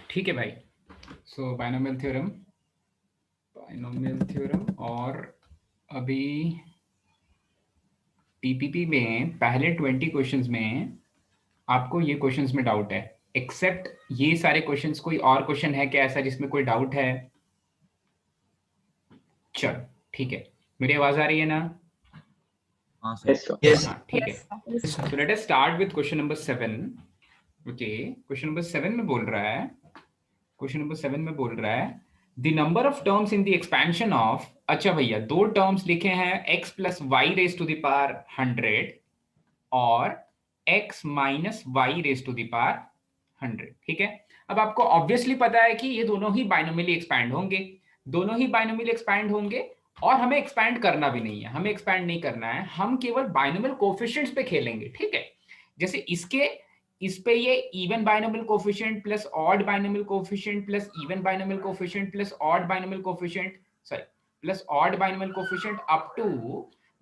ठीक है भाई। सो बायनोमियल थ्योरम और अभी टीपीपी में पहले 20 क्वेश्चंस में आपको ये क्वेश्चंस में डाउट है, एक्सेप्ट ये सारे क्वेश्चंस। कोई और क्वेश्चन है क्या ऐसा जिसमें कोई डाउट है? चलो ठीक है, मेरी आवाज आ रही है ना? हाँ सर। Yes. हाँ ठीक है। So let us start with question number 7। Okay, question number 7 में बोल रहा है, the number of terms in the expansion of. अच्छा भैया, दो टर्म्स लिखे हैं, x plus y raise to the power 100 और x minus y raise to the power 100। ठीक है, अब आपको ऑब्वियसली पता है कि ये दोनों ही बाइनोमियली एक्सपैंड होंगे, और हमें एक्सपैंड करना भी नहीं है, हमें एक्सपैंड नहीं करना है, हम केवल बाइनोमियल कोफिशिएंट्स पे खेलेंगे। ठीक है, जैसे इस पे ये even binomial coefficient plus odd binomial coefficient plus even binomial coefficient plus odd binomial coefficient, sorry plus odd binomial coefficient up to,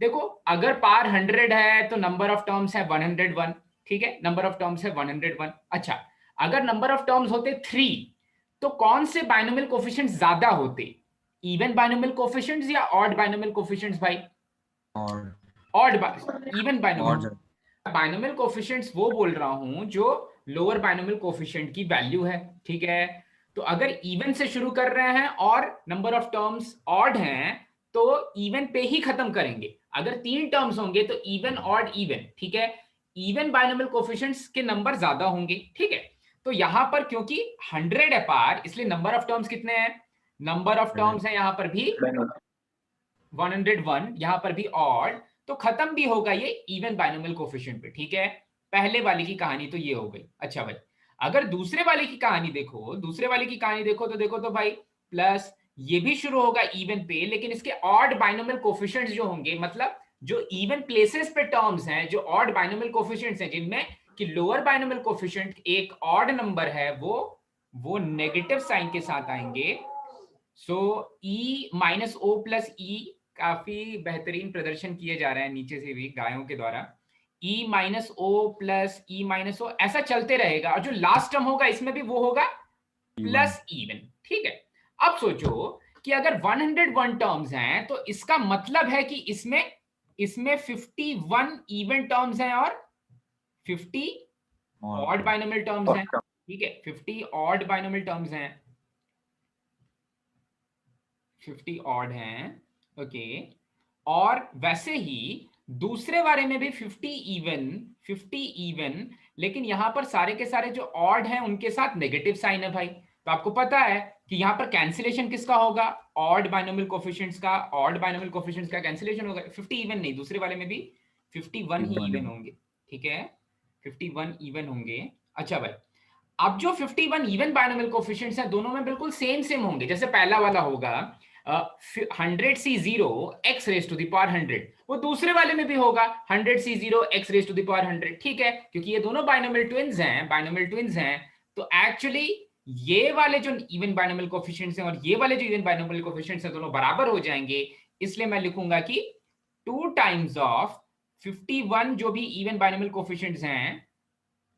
देखो अगर पार 100 है तो नंबर ऑफ टर्म्स है 101। ठीक है, नंबर ऑफ टर्म्स है 101। अच्छा, अगर नंबर ऑफ टर्म्स होते 3 तो कौन से बाइनोमियल कोफिशिएंट्स ज्यादा होते, इवन बाइनोमियल कोफिशिएंट्स या ऑड बाइनोमियल कोफिशिएंट्स भाई? और odd, even binomial. Binomial coefficients वो बोल रहा हूं जो लोअर बाइनोमियल कोफिशिएंट की वैल्यू है। ठीक है, तो अगर इवन से शुरू कर रहे हैं और नंबर ऑफ टर्म्स ऑड हैं तो इवन पे ही खत्म करेंगे। अगर 3 टर्म्स होंगे तो इवन ऑड इवन। ठीक है, इवन बाइनोमियल कोफिशिएंट्स के नंबर ज्यादा होंगे। ठीक है, तो यहां पर क्योंकि 100 है पार, इसलिए नंबर ऑफ टर्म्स कितने हैं? नंबर ऑफ टर्म्स है यहां पर भी 101, यहां पर भी ऑड, तो खत्म भी होगा ये इवन बाइनोमियल कोफिशिएंट पे। ठीक है, पहले वाले की कहानी तो ये हो गई। अच्छा भाई, अगर दूसरे वाले की कहानी देखो तो देखो तो भाई प्लस ये भी शुरू होगा इवन पे, लेकिन इसके ऑड बाइनोमियल कोफिशिएंट्स जो होंगे, मतलब जो इवन प्लेसेस पे टर्म्स हैं, जो ऑड बाइनोमियल कोफिशिएंट्स हैं, जिनमें कि लोअर बाइनोमियल कोफिशिएंट एक ऑड नंबर है, वो नेगेटिव साइन के साथ आएंगे। सो ई माइनस ओ प्लस ई, काफी बेहतरीन प्रदर्शन किए जा रहे हैं नीचे से भी गायों के द्वारा। E minus O plus E minus O, ऐसा चलते रहेगा, और जो लास्ट टर्म होगा इसमें भी वो होगा प्लस इवन। ठीक है, अब सोचो कि अगर 101 टर्म्स हैं तो इसका मतलब है कि इसमें इसमें 51 इवन टर्म्स हैं और 50 ऑड बाइनोमियल टर्म्स हैं। ठीक है, 50 ऑड बाइनोमियल टर्म्स हैं, 50 ऑड हैं। ओके, और वैसे ही दूसरे वाले में भी 50 इवन, लेकिन यहां पर सारे के सारे जो ऑड हैं उनके साथ नेगेटिव साइन है भाई। तो आपको पता है कि यहां पर कैंसिलेशन किसका होगा? ऑड बाइनोमियल कोफिशिएंट्स का कैंसिलेशन होगा। 50 इवन नहीं, दूसरे वाले में भी 51 ही इवन होंगे। ठीक है, 51 इवन होंगे। अच्छा भाई, अब जो 51 इवन बाइनोमियल कोफिशिएंट्स हैं दोनों में बिल्कुल सेम होंगे। जैसे पहला वाला होगा 100C0 x raise to the power 100, वो दूसरे वाले में भी होगा 100C0 x raise to the power 100। ठीक है, क्योंकि ये दोनों बाइनोमियल ट्विन्स हैं, तो एक्चुअली ये वाले जो इवन बाइनोमियल कोफिशिएंट्स हैं और ये वाले जो इवन बाइनोमियल कोफिशिएंट्स हैं दोनों बराबर हो जाएंगे। इसलिए मैं लिखूंगा कि 2 टाइम्स ऑफ 51 जो भी इवन बाइनोमियल कोफिशिएंट्स हैं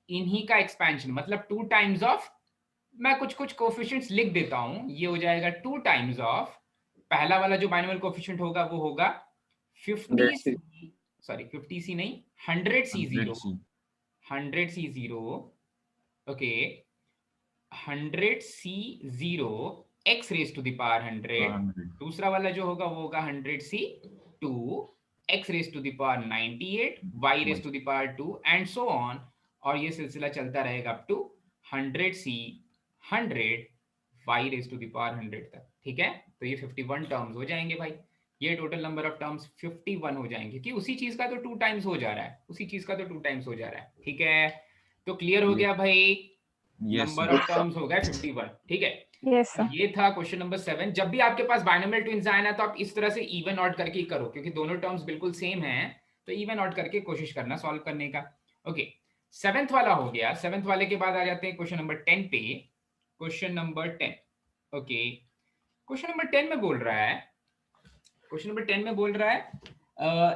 इन्हीं का एक्सपेंशन, मतलब 2 टाइम्स ऑफ, मैं कुछ कोफिशिएंट्स लिख देता हूं, ये हो जाएगा 2 टाइम्स ऑफ, पहला वाला जो बाइनोमियल कोफिशिएंट होगा वो होगा 50, सॉरी 50C नहीं, 100C0, 100C0। Okay, 100C0 x raise to the power 100, दूसरा वाला जो होगा वो होगा 100C2 x raise to the power 98 y raise to the power 2 and so on, और ये सिलसिला चलता रहेगा up to 100C 100 y raise to the power 100 तक। ठीक है, तो ये 51 टर्म्स हो जाएंगे भाई, ये टोटल नंबर ऑफ टर्म्स 51 हो जाएंगे, कि उसी चीज का तो 2 टाइम्स हो जा रहा है, ठीक है, तो क्लियर हो गया भाई, नंबर ऑफ टर्म्स हो गए 51। ठीक है, यस तो ये था क्वेश्चन नंबर 7। जब भी आपके पास बाइनोमियल ट्विन्स आए ना तो आप इस तरह से इवन ऑड करके ही करो, क्योंकि दोनों टर्म्स बिल्कुल सेम हैं, तो इवन ऑड करके कोशिश करना सॉल्व करने का। ओके, 7th वाला हो गया। 7th वाले के बाद आ जाते हैं क्वेश्चन नंबर 10 पे। Question number 10, okay, question number 10 में बोल रहा है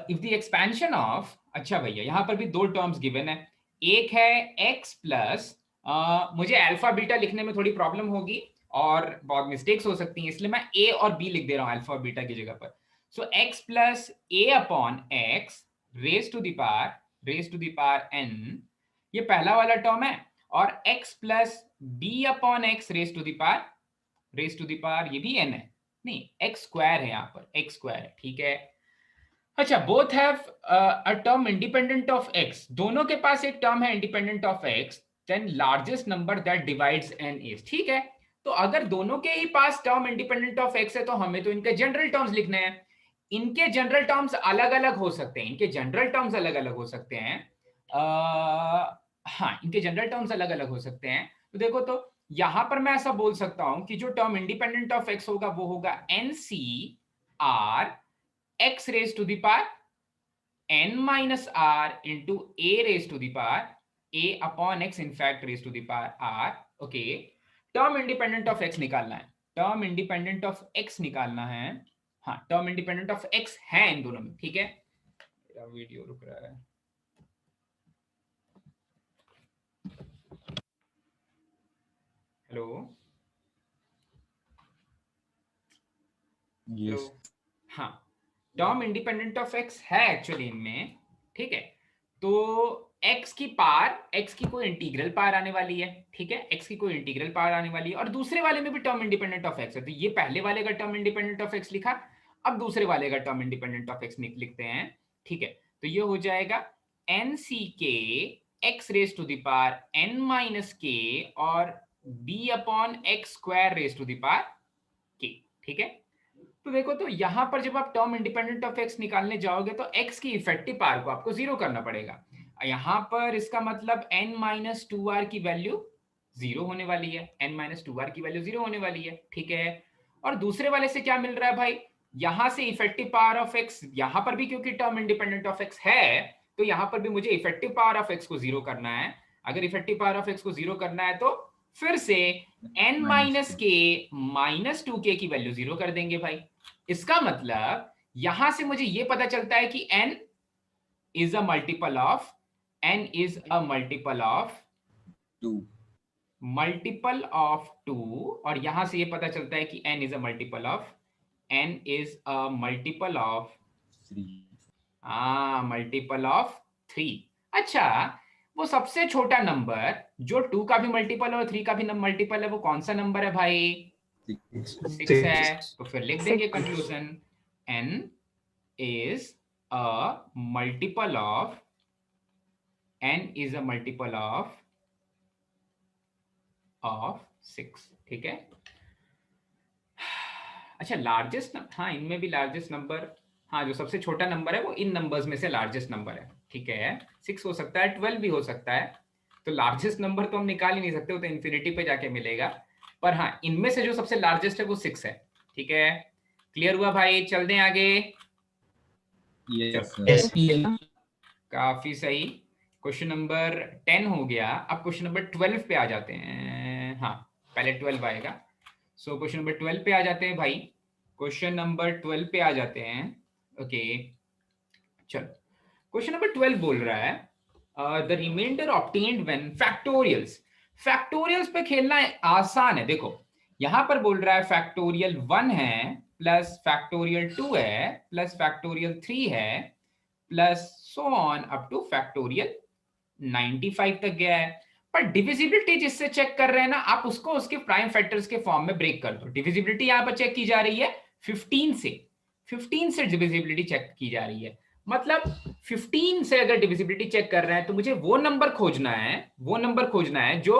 इफ द एक्सपेंशन ऑफ, अच्छा भैया यहां पर भी दो टर्म्स गिवन है, एक है x प्लस मुझे अल्फा बीटा लिखने में थोड़ी प्रॉब्लम होगी और बहुत मिस्टेक्स हो सकती हैं, इसलिए मैं ए और बी लिख दे रहा हूँ अल्फा बीटा की जगह पर। So x plus a upon x raise to the power n, ये पहला वाला टर्म है, और x plus b upon x raise to the power ये भी एन है, नहीं एक्स स्क्वायर है, यहाँ पर एक्स स्क्वायर है, ठीक है। अच्छा, both have a term independent of x, दोनों के पास एक टर्म है independent of x, then largest number that divides n is, ठीक है। तो अगर दोनों के ही पास टर्म इंडिपेंडेंट ऑफ एक्स है तो हमें तो इनके जनरल टर्म्स लिखने हैं। इनके जनरल टर्म्स अलग अलग हो सकते हैं, इनके जनरल टर्म्स अलग अलग हो सकते हैं। हाँ, इनके जनरल टर्म्स अलग अलग हो सकते हैं। तो देखो, तो यहां पर मैं ऐसा बोल सकता हूं कि जो टर्म इंडिपेंडेंट ऑफ एक्स होगा वो होगा n c r x raised to the power n minus r into a raised to the power a upon x, in fact raised to the power r, okay। Term independent of x निकालना है, term independent of x निकालना है। हाँ, term independent of x है इन दोनों में, ठीक है। मेरा वीडियो रुक रहा है। हेलो हेलो, yes, हाँ, टर्म इंडिपेंडेंट ऑफ x है एक्चुअली इनमें, ठीक है। तो x की पावर, x की कोई इंटीग्रल पावर आने वाली है, ठीक है, x की कोई इंटीग्रल पावर आने वाली है, और दूसरे वाले में भी टर्म इंडिपेंडेंट ऑफ x है। तो ये पहले वाले का टर्म इंडिपेंडेंट ऑफ x लिखा, अब दूसरे वाले का टर्म इंडिपेंडेंट ऑफ x लिखते हैं, ठीक है। तो ये हो जाएगा n c k x raise to the power n minus k और b upon x square raise to the power k, ठीक है। तो देखो, तो यहां पर जब आप टर्म इंडिपेंडेंट ऑफ एक्स निकालने जाओगे तो एक्स की इफेक्टिव पावर को आपको जीरो करना पड़ेगा। यहां पर इसका मतलब n माइनस टू आर की वैल्यू जीरो होने वाली है, n माइनस टू आर की वैल्यू जीरो होने वाली है, ठीक है। और दूसरे वाले से क्या मिल रहा है भाई, यहां से इफेक्टिव पावर ऑफ एक्स, यहां पर भी क्योंकि टर्म इंडिपेंडेंट ऑफ एक्स है तो यहां पर भी मुझे इफेक्टिव पावर ऑफ एक्स को जीरो करना है। अगर इफेक्टिव पावर ऑफ एक्स को जीरो करना है तो फिर से n माइनस के माइनस टू के की वैल्यू जीरो कर देंगे भाई। इसका मतलब यहां से मुझे यह पता चलता है कि n is a multiple of, n is a two, multiple of two, और यहां से यह पता चलता है कि n is a multiple of, n is a multiple of, three, multiple of three. अच्छा, वो सबसे छोटा नंबर जो टू का भी मल्टीपल है और थ्री का भी मल्टीपल है, वो कौन सा नंबर है भाई, six, 6 है। तो फिर लिख देंगे 6 conclusion, n is a multiple of, n is a multiple of 6, ठीक है। अच्छा, लार्जेस्ट, हाँ इनमें भी लार्जेस्ट नंबर, हाँ जो सबसे छोटा नंबर है वो इन नंबर्स में से लार्जेस्ट नंबर है, ठीक है। 6 हो सकता है, 12 भी हो सकता है। तो लार्जेस्ट नंबर तो हम निकाल ही नहीं सकते, वो तो इन्फिनिटी पे जाके मिलेगा। पर हाँ, इनमें से जो सबसे लार्जेस्ट है वो 6 है, ठीक है। क्लियर हुआ भाई, चल दें आगे। yes, चलो, sir. काफी सही। क्वेश्चन नंबर 10 हो गया, अब क्वेश्चन नंबर 12 पे आ जाते हैं। हाँ, पहले 12 आएगा। सो क्वेश्चन नंबर 12 पे आ जाते हैं भाई, क्वेश्चन नंबर 12 पे आ जाते हैं, ओके। चलो, क्वेश्चन नंबर 12 बोल रहा है the remainder obtained when factorials. Factorials पे खेलना आसान है। देखो, यहां पर बोल रहा है फैक्टोरियल 1 है प्लस फैक्टोरियल 2 है प्लस फैक्टोरियल 3 है plus so on up two factorial 95 तक गया है। पर डिविजिबिलिटी जिससे चेक कर रहे हैं ना आप, उसको उसके प्राइम फैक्टर्स के फॉर्म में ब्रेक कर दो। डिविजिबिलिटी यहां पर चेक की जा रही है 15 से, 15 से डिविजिबिलिटी चेक की जा रही है। मतलब 15 से अगर डिविजिबिलिटी चेक कर रहे हैं तो मुझे वो नंबर खोजना है, वो नंबर खोजना है जो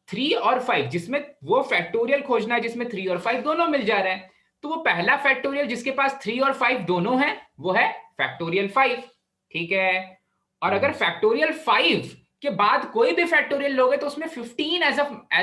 3 और 5, जिसमें वो फैक्टोरियल खोजना है जिसमें 3 और 5 दोनों मिल जा रहे हैं। तो वो पहला फैक्टोरियल जिसके पास 3 और 5 दोनों है वो है फैक्टोरियल 5, ठीक है। और अगर फैक्टोरियल 5 के बाद कोई भी फैक्टोरियल लोगे तो उसमें 15 एज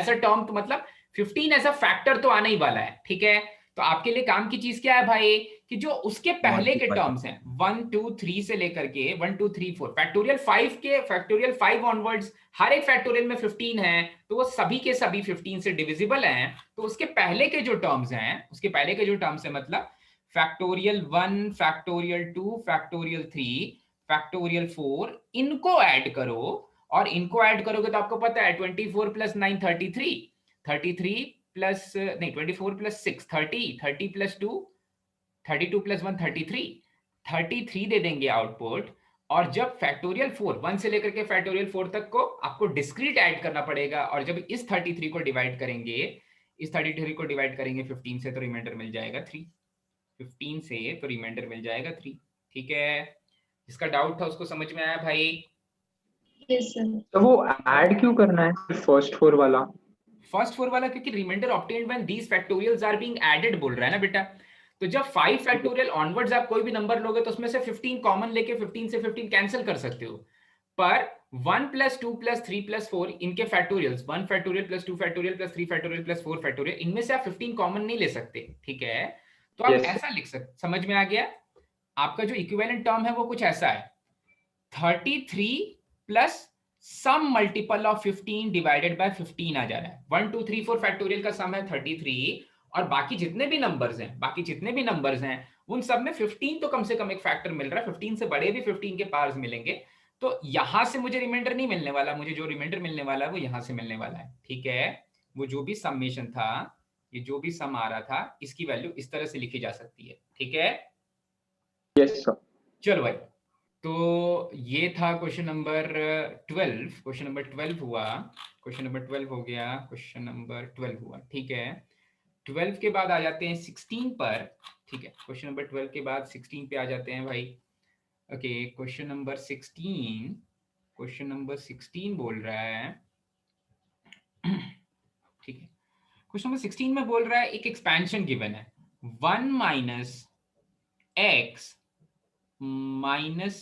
अ टर्म, तो मतलब 15 एज अ फैक्टर तो आने ही वाला है, ठीक है। तो आपके लिए काम की चीज क्या है भाई, कि जो उसके पहले के Multiply. टर्म्स हैं 1 2 3 से लेकर के 1 2 3 4 फैक्टोरियल 5 के, फैक्टोरियल 5 ऑनवर्ड्स हर एक फैक्टोरियल में 15 है, तो वो सभी के सभी 15 से डिविजिबल हैं। तो उसके पहले के जो टर्म्स हैं, उसके पहले के जो टर्म्स है, मतलब फैक्टोरियल 1 फैक्टोरियल 2 फैक्टोरियल 3 फैक्टोरियल 4, इनको ऐड करो और इनको ऐड करोगे तो आपको पता है 24 प्लस 9 33, 33 प्लस नहीं 24 प्लस 6 30, 30 प्लस 2 32 प्लस 1 33, 33 दे देंगे आउटपुट। और जब फैक्टोरियल 4 1 से लेकर के फैक्टोरियल 4 तक को आपको डिस्क्रीट ऐड करना पड़ेगा, और जब इस 33 को डिवाइड करेंगे, इस 33 को डिवाइड करेंगे 15 से तो रिमाइंडर मिल जाएगा 3, 15 से तो रिमाइंडर मिल जाएगा 3। ठीक है, जिसका डाउट था उसको समझ में आया भाई? Yes sir. तो वो ऐड क्यों करना है फर्स्ट 4 वाला? फर्स्ट 4 वाला क्योंकि remainder obtained when these factorials are being added बोल रहा है ना बेटा। तो जब 5 फैक्टोरियल ऑनवर्ड्स आप कोई भी नंबर लोगे तो उसमें से 15 कॉमन लेके 15 से 15 कैंसिल कर सकते हो, पर 1 प्लस 2 प्लस 3 प्लस 4 इनके factorials 1 factorial plus 2 factorial plus 3 factorial plus 4 factorial, इनमें से आप 15 कॉमन नहीं ले सकते। ठीक है, तो आप Yes. ऐसा लिख सकते, समझ में आ गया? आपका जो इक्विवेलेंट टर्म है वो कुछ ऐसा है, 33 plus some multiple of 15 divided by 15 आ जा रहा है। 1 2 3 4 फैक्टोरियल का सम है 33, और बाकी जितने भी नंबर्स हैं उन सब में 15 तो कम से कम एक फैक्टर मिल रहा है, 15 से बड़े भी 15 के पार्स मिलेंगे। तो यहां से मुझे रिमाइंडर नहीं मिलने वाला, मुझे जो रिमाइंडर मिलने वाला है वो यहां से मिलने वाला है। ठीक है, वो जो भी समेशन था, ये जो भी सम आ रहा था, इसकी वैल्यू इस तरह से लिखी जा सकती है। ठीक है, यस सर। चलो भाई, तो ये था क्वेश्चन नंबर 12। क्वेश्चन नंबर 12 हुआ, क्वेश्चन नंबर 12 हो गया, क्वेश्चन नंबर 12 हुआ। ठीक है, 12 के बाद आ जाते हैं 16 पर। ठीक है, क्वेश्चन नंबर 12 के बाद 16 पे आ जाते हैं भाई। Okay, question number 16, question number 16 बोल रहा है ठीक है, क्वेश्चन नंबर 16 में बोल रहा है एक एक्सपेंशन गिवन है 1 minus x minus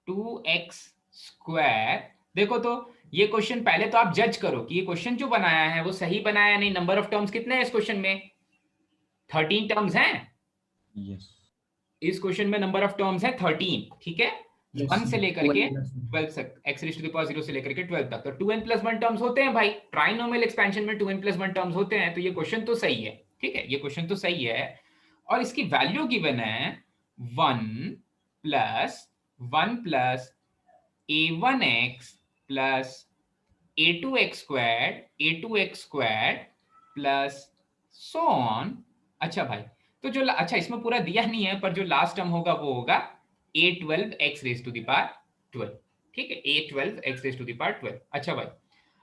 2x square. देखो तो ये क्वेश्चन पहले तो आप जज करो कि ये क्वेश्चन जो बनाया है वो सही बनाया नहीं। नंबर ऑफ टर्म्स कितने हैं इस क्वेश्चन में? 13 टर्म्स हैं। Yes. इस क्वेश्चन में नंबर ऑफ टर्म्स है 13। ठीक है, 1 से लेकर के 12 तक, x raise to the power 0 से लेकर के 12 तक, तो 2n प्लस 1 टर्म्स होते हैं भाई। ट्राइनोमियल एक्सपेंशन में 2n प्लस 1 टर्म्स होते हैं, तो ये क्वेश्चन तो सही है। ठीक है, ये क्वेश्चन तो सही है, और इसकी वैल्यू गिवन है 1 plus a1x plus a2x square plus so on. अच्छा भाई, तो जो अच्छा इसमें पूरा दिया नहीं है, पर जो लास्ट टर्म होगा वो होगा a12x rays to the power 12। ठीक है, a12x rays to the power 12। अच्छा भाई,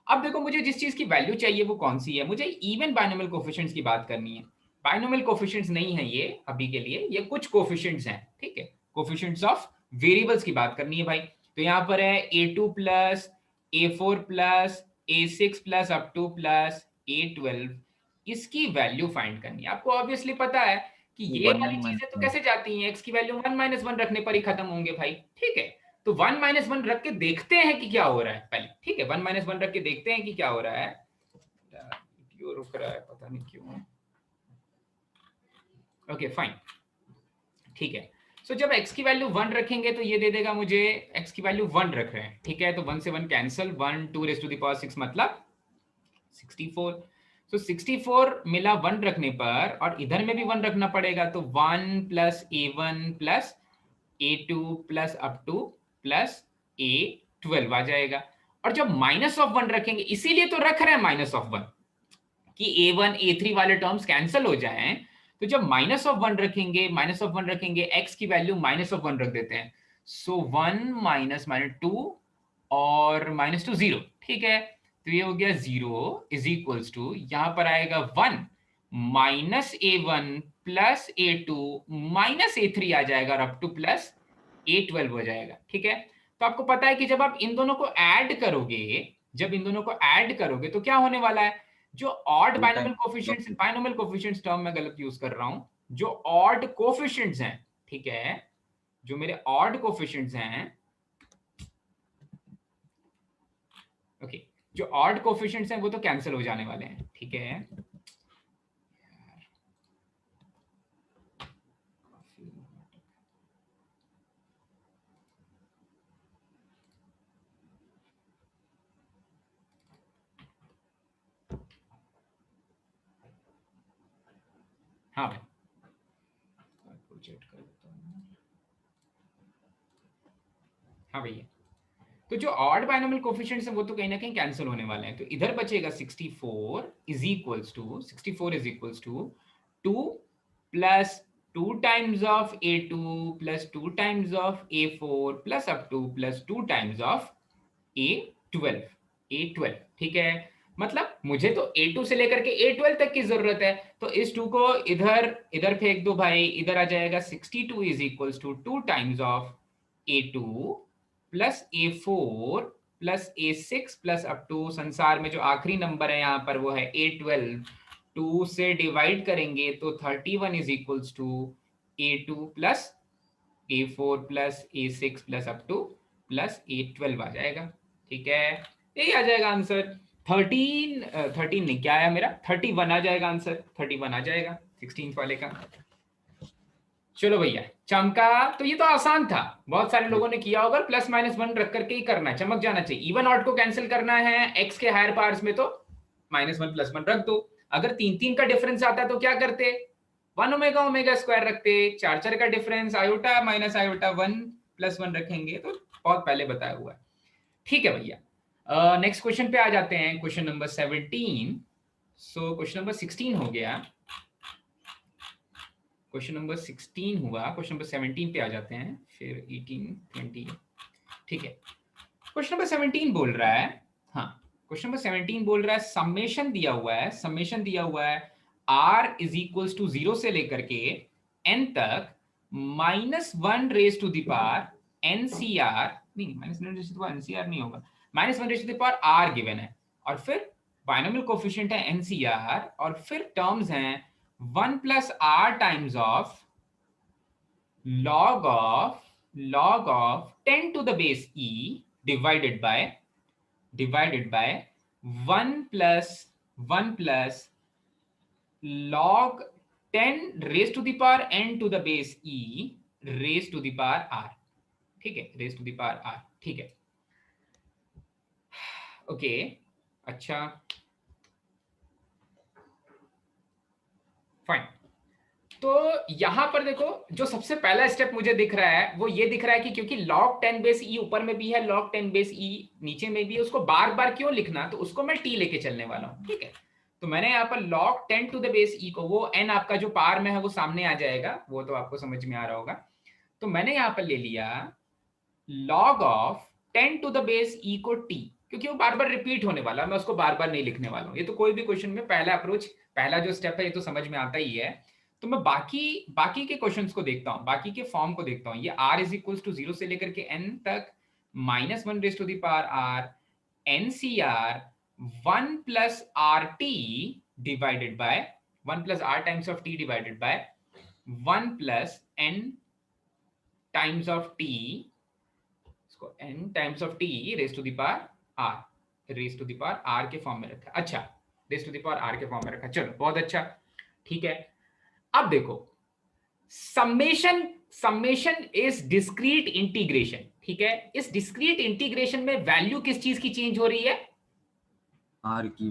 अब देखो मुझे जिस चीज की वैल्यू चाहिए वो कौन सी है? मुझे इवन बाइनोमियल कोफिशिएंट्स की बाट करनी है। बाइनोमियल कोफिशिएंट्स नहीं है ये अभी के लिए, ये कुछ कोफिशिएंट्स हैं। ठीक है, कोफिशिएंट्स ऑफ वेरिएबल्स की बात करनी है भाई। तो यहाँ पर है a2 plus a4 plus a6 plus up to plus a12, इसकी वैल्यू फाइंड करनी है। आपको ऑब्वियसली पता है कि ये One वाली and चीजें तो one. कैसे जाती हैं, x की वैल्यू 1 माइनस 1 रखने पर ही खत्म होंगे भाई। ठीक है, तो 1 माइनस 1 रख के देखते हैं कि क्या हो रहा है पहले। ठीक है, 1 माइनस 1 रख के देखते हैं कि क्या हो रहा है। क्यों रुक रहा है पता नहीं क्यों। ओके फाइन, ठीक है। सो जब x की वैल्यू 1 रखेंगे तो ये दे देगा मुझे, x की वैल्यू 1 रख रहे हैं। ठीक है, तो 1 से 1 cancel, 1 2 raise to the power 6 मतलब 64। सो 64 मिला 1 रखने पर, और इधर में भी 1 रखना पड़ेगा, तो 1 plus a1 plus a2 plus up to plus a12 आ जाएगा। और जब माइनस ऑफ 1 रखेंगे, इसीलिए तो रख रहे हैं माइनस ऑफ 1 कि a1 a3 वाले टर्म्स कैंसिल हो जाएं। तो जब माइनस ऑफ 1 रखेंगे x की वैल्यू माइनस ऑफ 1 रख देते हैं। सो 1 माइनस माइनस 2 और माइनस 2 0। ठीक है, तो ये हो गया 0 इज इक्वल्स टू, यहां पर आएगा 1 minus a1 plus a2 minus a3 आ जाएगा, और अप टू प्लस a12 हो जाएगा। ठीक है, तो आपको पता है कि जब आप इन दोनों को ऐड करोगे तो क्या होने वाला है? जो odd Two binomial times. Coefficients, binomial coefficients term मैं गलत यूज कर रहा हूं, जो ऑड कोफिशिएंट्स हैं, ठीक है, जो मेरे ऑड कोफिशिएंट्स हैं, ओके, जो ऑड कोफिशिएंट्स हैं वो तो कैंसिल हो जाने वाले हैं। ठीक है, हाँ भाई, प्रोजेक्ट कर देता हूं। हाँ भैया, तो जो ऑड बाइनोमियल कोफिशिएंट्स हैं वो तो कहीं ना कहीं कैंसिल होने वाले हैं, तो इधर बचेगा 64 is equals to 2 plus 2 times of a2 plus 2 times of a4 plus up to plus 2 times of a12, ठीक है। मतलब मुझे तो a2 से लेकर के a12 तक की जरूरत है, तो इस 2 को इधर इधर फेंक दो भाई, इधर आ जाएगा 62 is equals to 2 times of a2 plus a4 plus a6 plus up to संसार में जो आखिरी नंबर है यहाँ पर वो है a12, 2 से डिवाइड करेंगे तो 31 is equals to a2 plus a4 plus a6 plus up to plus a12 आ जाएगा, ठीक है। यही आ जाएगा आंसर। 13 नहीं, क्या आया मेरा 31 आ जाएगा आंसर, 31 आ जाएगा 16 वाले का। चलो भैया चमका, तो ये तो आसान था, बहुत सारे लोगों ने किया होगा। प्लस माइनस 1 रख करके ही करना है, चमक जाना चाहिए। इवन ऑड को कैंसिल करना है एक्स के हायर पार्ट्स में तो -1 प्लस 1 रख दो। अगर 3 का डिफरेंस आता तो क्या करते, 1 ओमेगा ओमेगा स्क्वायर रखते। 4 का difference iota minus iota 1 plus 1 रखेंगे, तो बहुत पहले बताया हुआ है, ठीक है भैया। नेक्स्ट क्वेश्चन पे आ जाते हैं, question number 17। So question number 16 हो गया, क्वेश्चन नंबर 16 हुआ, क्वेश्चन नंबर 17 पे आ जाते हैं, फिर 18 20, ठीक है। क्वेश्चन नंबर 17 बोल रहा है, हाँ क्वेश्चन नंबर 17 बोल रहा है समेशन दिया हुआ है, समेशन दिया हुआ है r इज इक्वल्स टू 0 से लेकर के n तक -1 raise to the power ncr, नहीं -1 raise to the power ncr नहीं होगा, -1 raise to the power r given है, और फिर बाइनोमियल कोफिशिएंट है ncr, और फिर टर्म्स हैं 1 plus r times of log of 10 to the base e divided by 1 plus log 10 raised to the power n to the base e raised to the power r, ठीक है, raised to the power r, ठीक है, okay. अच्छा fine, तो यहां पर देखो जो सबसे पहला स्टेप मुझे दिख रहा है वो ये दिख रहा है कि क्योंकि log 10 बेस e ऊपर में भी है, log 10 बेस e नीचे में भी है, उसको बार बार क्यों लिखना, तो उसको मैं t लेके चलने वाला हूं, ठीक है। तो मैंने यहाँ पर log 10 to the base e को, वो n आपका जो पार में है वो सामने आ जाएगा, वो तो आपको समझ में आ रहा होगा। तो मैंने यहाँ पर ले लिया log of 10 to the base e को t, क्योंकि वो बार बार रिपीट होने वाला, मैं उसको बार बार नहीं लिखने वाला हूँ। ये तो कोई भी क्वेश्चन में पहला अप्रोच, पहला जो स्टेप है ये तो समझ में आता ही है। तो मैं बाकी के क्वेश्चंस को देखता हूं, बाकी के फॉर्म को देखता हूं। ये r इज इक्वल्स टू 0 से लेकर के n तक -1 raise to the power r ncr 1 plus rt divided by 1 plus r times of t divided by 1 plus n times of t, इसको n times of t raise to the power r, raise to the power r के form में रखा। अच्छा, raise to the power r के form में रखा, चलो बहुत अच्छा, ठीक है। अब देखो समेशन इज डिस्क्रीट इंटीग्रेशन, ठीक है। इस डिस्क्रीट इंटीग्रेशन में वैल्यू किस चीज की चेंज हो रही है, r की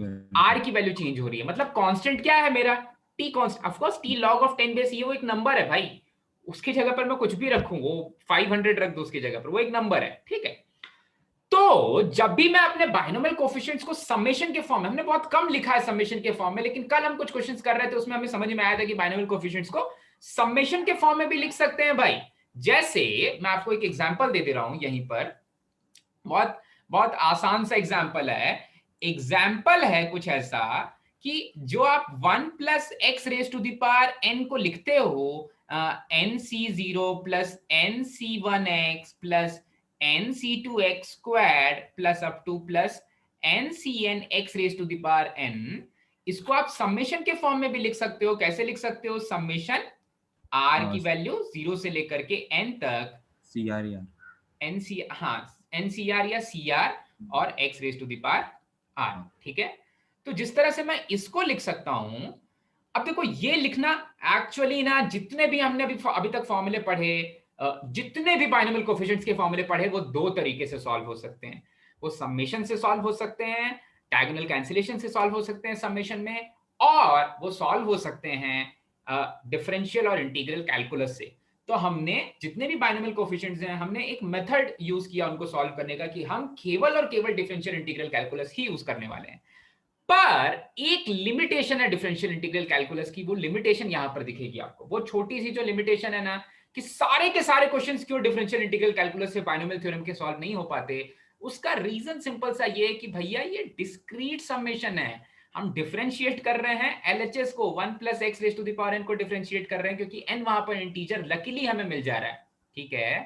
वैल्यू चेंज हो रही है। मतलब कांस्टेंट क्या है मेरा, t constant, of course t log of 10 base, ये वो एक नंबर है भाई, उसकी जगह पर मैं कुछ भी रखूं, वो 500 रख दो उसकी जगह पर, वो एक नंबर है, ठीक है। तो जब भी मैं अपने बाइनोमियल कोफिशिएंट्स को समेशन के फॉर्म में, हमने बहुत कम लिखा है समेशन के फॉर्म में, लेकिन कल हम कुछ क्वेश्चंस कर रहे थे उसमें हमें समझ में आया था कि बाइनोमियल कोफिशिएंट्स को समेशन के फॉर्म में भी लिख सकते हैं भाई। जैसे मैं आपको एक एग्जांपल दे रहा हूं यहीं पर, बहुत बहुत आसान सा एग्जांपल है कुछ ऐसा कि जो आप 1 plus x raise to the power n को लिखते हो nc0 plus nc1x plus nc2x squared plus up to plus ncnx raise to the power n, इसको आप समेशन के फॉर्म में भी लिख सकते हो। कैसे लिख सकते हो, समेशन r की वैल्यू 0 से लेकर के n तक cr ncr या cr और x raise to the power r, ठीक है। तो जिस तरह से मैं इसको लिख सकता हूं, अब देखो ये लिखना एक्चुअली ना, जितने भी हमने अभी तक फॉर्मूले पढ़े, जितने भी बाइनोमियल कोफिशिएंट्स के फॉर्मूले पढ़े, वो दो तरीके से सॉल्व हो सकते हैं। वो समेशन से सॉल्व हो सकते हैं, डायगोनल कैंसिलेशन से सॉल्व हो सकते हैं समेशन में, और वो सॉल्व हो सकते हैं डिफरेंशियल और इंटीग्रल कैलकुलस से। तो हमने जितने भी बाइनोमियल कोफिशिएंट्स हैं हमने एक मेथड यूज किया उनको सॉल्व करने का कि हम केवल और केवल डिफरेंशियल इंटीग्रल कैलकुलस ही यूज करने वाले हैं। पर एक लिमिटेशन है डिफरेंशियल इंटीग्रल कैलकुलस की, वो लिमिटेशन यहां पर दिखेगी आपको। वो छोटी सी जो लिमिटेशन है ना कि सारे के सारे क्वेश्चंस क्यों डिफरेंशियल इंटीग्रल कैलकुलस से बाइनोमियल थ्योरम के सॉल्व नहीं हो पाते, उसका रीजन सिंपल सा ये है कि भैया ये डिस्क्रीट समेशन है। हम डिफरेंशिएट कर रहे हैं एलएचएस को 1 plus x raise to the power n को डिफरेंशिएट कर रहे हैं क्योंकि एन वहां पर इंटीजर लकीली हमें मिल जा रहा है। ठीक है,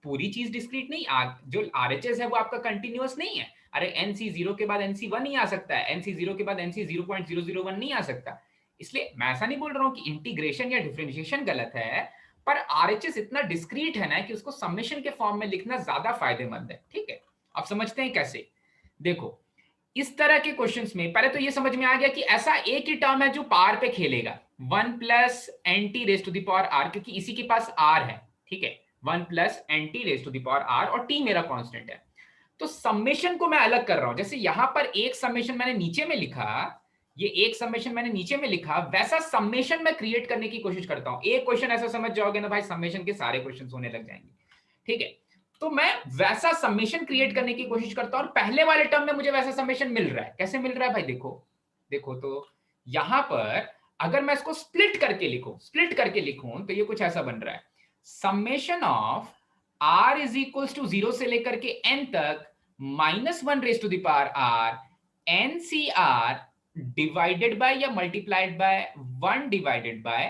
पूरी चीज डिस्क्रीट नहीं, जो आरएचएस है वो आपका कंटिन्यूअस नहीं है। अरे एनसी 0 के बाद एनसी 1 ही आ सकता है, एनसी 0 के बाद एनसी 0.001 नहीं आ सकता। इसलिए मैं ऐसा नहीं बोल रहा हूं कि इंटीग्रेशन या डिफरेंशिएशन गलत है, पर आरएचएस इतना डिस्क्रीट है ना कि उसको समेशन के फॉर्म में लिखना ज्यादा फायदेमंद है। ठीक है, अब समझते हैं कैसे। देखो इस तरह के क्वेश्चंस में पहले तो ये समझ में आ गया कि ऐसा एक ही टर्म है जो पावर पे खेलेगा, 1 plus n t raise to the power r, क्योंकि इसी के पास आर है। ठीक है, 1 plus n t raise to the power r और टी मेरा कांस्टेंट है। तो समेशन को मैं अलग कर रहा हूं। जैसे यहां पर एक समेशन मैंने नीचे में लिखा, ये एक समेशन मैंने नीचे में लिखा, वैसा समेशन मैं क्रिएट करने की कोशिश करता हूं। एक क्वेश्चन ऐसा समझ जाओगे ना भाई, समेशन के सारे क्वेश्चन होने लग जाएंगे। ठीक है, तो मैं वैसा समेशन क्रिएट करने की कोशिश करता हूं और पहले वाले टर्म में मुझे वैसा समेशन मिल रहा है। कैसे मिल रहा है भाई, देखो तो यहां पर अगर मैं इसको स्प्लिट करके लिखूं तो ये कुछ ऐसा बन रहा है, summation of r is equals to 0 से लेकर के n तक -1 raise to the power r NCR divided by या multiplied by 1 divided by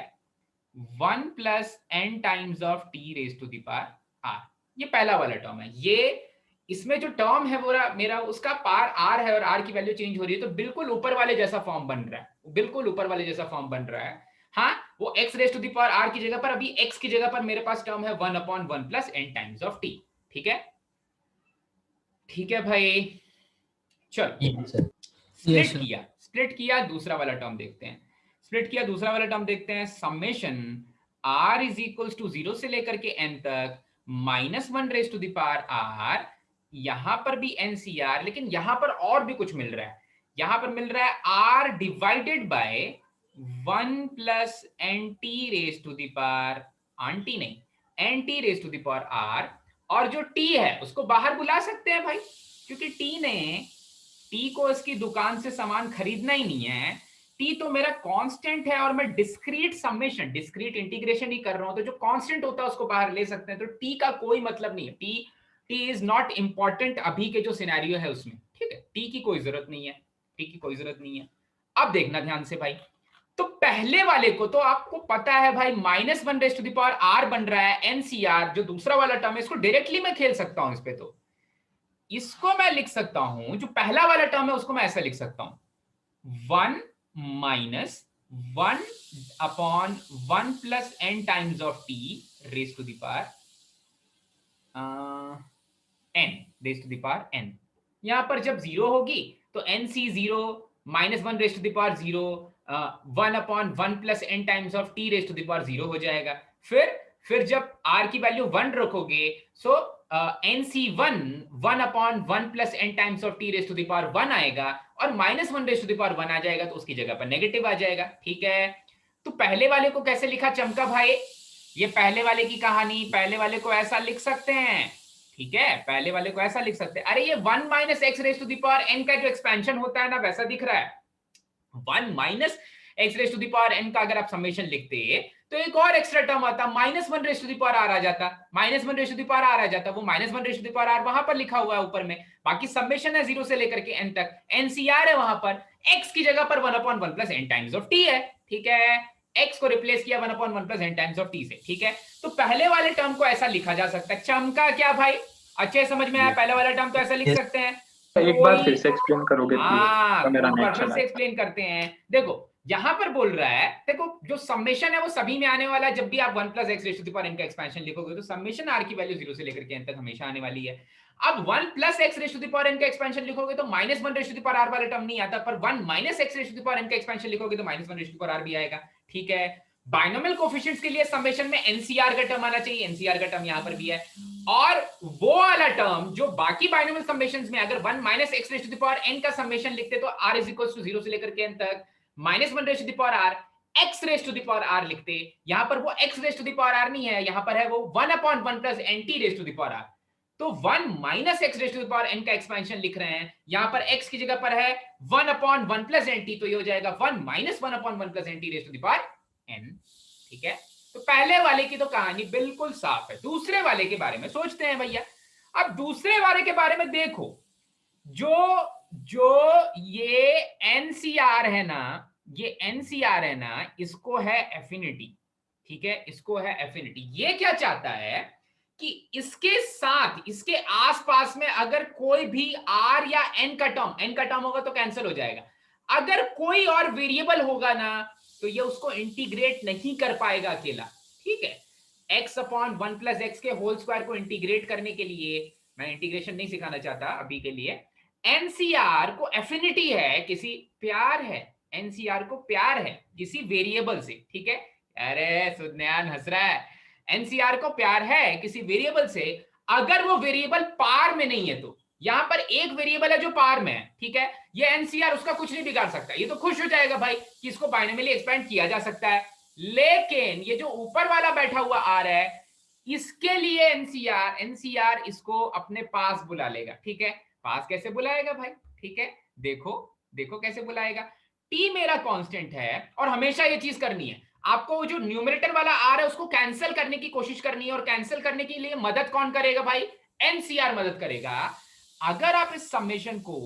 1 plus n times of t raise to the power r। ये पहला वाला टर्म है। ये इसमें जो टर्म है वो मेरा उसका पावर r है और r की वैल्यू चेंज हो रही है, तो बिल्कुल ऊपर वाले जैसा फॉर्म बन रहा है, बिल्कुल ऊपर वाले जैसा फॉर्म बन रहा है। हाँ, वो x raise to the power r की जगह पर, अभी x की जगह पर मेरे पास टर्म है 1/1 plus n times of t। ठीक है, ठीक है भाई, चलो स्प्लिट किया दूसरा वाला टर्म देखते हैं। Summation r is equals to 0 से लेकर के n तक -1 raise to the power r, यहां पर भी NCR, लेकिन यहां पर और भी कुछ मिल रहा है। यहां पर मिल रहा है r divided by 1 plus NT raise to the power n t नहीं NT raise to the power r, और जो t है उसको बाहर बुला सकते हैं भाई, क्योंकि टी को इसकी दुकान से सामान खरीदना ही नहीं है। टी तो मेरा कांस्टेंट है और मैं डिस्क्रीट इंटीग्रेशन ही कर रहा हूं, तो जो कांस्टेंट होता है उसको बाहर ले सकते हैं। तो टी का कोई मतलब नहीं है, टी इज नॉट इंपॉर्टेंट अभी के जो सिनेरियो है उसमें। ठीक है, टी की कोई जरूरत नहीं है। अब देखना ध्यान से भाई, तो पहले वाले को तो आपको पता है भाई -1 raise to the power r बन रहा है NCR, जो दूसरा वाला टर्म है इसको डायरेक्टली मैं खेल सकता हूं इस पे। तो इसको मैं लिख सकता हूं, जो पहला वाला टर्म है उसको मैं ऐसा लिख सकता हूं, 1 minus 1/1 plus n times of t raise to the power n raise to the power n। यहां पर जब 0 होगी तो NC 0 -1 raise to the power 0 1/1 plus n times of t raise to the power 0 हो जाएगा। फिर जब r की वैल्यू 1 रखोगे so NC1 1/1 plus n times of t raise to the power 1 आएगा, और -1 रेज टू द पावर 1 आ जाएगा, तो उसकी जगह पर नेगेटिव आ जाएगा। ठीक है, तो पहले वाले को कैसे लिखा चमका भाई, ये पहले वाले की कहानी, पहले वाले को ऐसा लिख सकते हैं। ठीक है, पहले वाले को ऐसा लिख सकते हैं। अरे ये 1 minus x raise to the power n का जो एक्सपेंशन होता है ना, वैसा दिख रहा है। 1 minus x raise to the power n का अगर आप समेशन लिखते तो एक और एक्स्ट्रा टर्म आता, -1 raise to the power r आ जाता, -1 raise to the power r आ जाता। वो -1 raise to the power r वहां पर लिखा हुआ है ऊपर में, बाकी समेशन है 0 से लेकर के n तक, NCR है वहां पर, x की जगह पर 1/1 plus n times of t है। ठीक है, x को रिप्लेस किया 1/1 plus n times of t से। ठीक है, तो पहले वाले टर्म को ऐसा लिखा जा सकता है। चमका क्या भाई, अच्छे समझ में आया? पहले वाला टर्म तो ऐसा लिख सकते हैं। एक बार फिर से एक्सप्लेन करोगे हाँ, मेरा एक बार फिर से एक्सप्लेन करते हैं। देखो यहां पर बोल रहा है, देखो जो समेशन है वो सभी में आने वाला है। जब भी आप 1 plus x raise to the power n का एक्सपेंशन लिखोगे तो समेशन r की वैल्यू 0 से लेकर के n तक हमेशा आने वाली है। अब 1 plus x raise to the power n का एक्सपेंशन लिखोगे तो -1 raise to the power r वाला टर्म नहीं आता, पर 1 minus x raise to the power n का एक्सपेंशन लिखोगे तो -1 raise to the power r भी आएगा। ठीक है, बाइनोमियल कोफिशिएंट्स के लिए समेशन में NCR का टर्म आना चाहिए, NCR का टर्म यहां पर भी है। और वो वाला टर्म जो बाकी बाइनोमियल समेशंस में अगर 1 minus x raise to the power n का समेशन लिखते तो r इज इक्वल टू 0 से लेकर के n तक -1 raise to the power r x raise to the power r लिखते, यहां पर वो x raise to the power r नहीं है, यहां पर है वो 1/1 plus nt raise to the power r। तो 1 minus x raise to the power n का एक्सपेंशन लिख रहे हैं, यहां पर x की जगह पर है 1/1 प्लस nt, तो ये हो जाएगा 1 minus 1/1 plus nt raise to the power n। ठीक है, तो पहले वाले की तो कहानी बिल्कुल साफ है। दूसरे वाले के बारे में सोचते हैं भैया। अब दूसरे वाले के बारे में देखो, जो जो ये एनसीआर है ना, ये एनसीआर है ना, इसको है एफिनिटी। ठीक है, इसको है एफिनिटी। ये क्या चाहता है कि इसके साथ, इसके आसपास में अगर कोई भी आर या एन का टर्म होगा तो कैंसिल हो जाएगा। अगर कोई और वेरिएबल होगा ना तो ये उसको इंटीग्रेट नहीं कर पाएगा अकेला। ठीक है, x/1 प्लस एक्स के होल स्क्वायर को इंटीग्रेट करने के लिए, मैं इंटीग्रेशन नहीं सिखाना चाहता अभी के लिए, एनसीआर को एफिनिटी है, किसी प्यार है, एनसीआर को प्यार है किसी वेरिएबल से। ठीक है, अरे सुज्ञान हंस रहा है। एनसीआर को प्यार है किसी वेरिएबल से, अगर वो वेरिएबल पार में नहीं है तो। यहां पर एक वेरिएबल है जो पार में है, ठीक है, ये एनसीआर उसका कुछ नहीं बिगाड़ सकता, ये तो खुश हो जाएगा भाई कि इसको बाइनोमियली एक्सपेंड किया जा सकता है। लेकिन ये जो ऊपर वाला बैठा हुआ आर है, इसके लिए एनसीआर इसको अपने पास बुला लेगा। ठीक है, पास कैसे बुलाएगा भाई? ठीक है, देखो देखो कैसे बुलाएगा। टी मेरा कांस्टेंट है और हमेशा ये चीज करनी है आपको, वो जो न्यूमरेटर वाला आर है उसको कैंसिल करने की कोशिश करनी है, और कैंसिल करने के लिए मदद कौन करेगा भाई? एनसीआर मदद करेगा। अगर आप इस समेशन को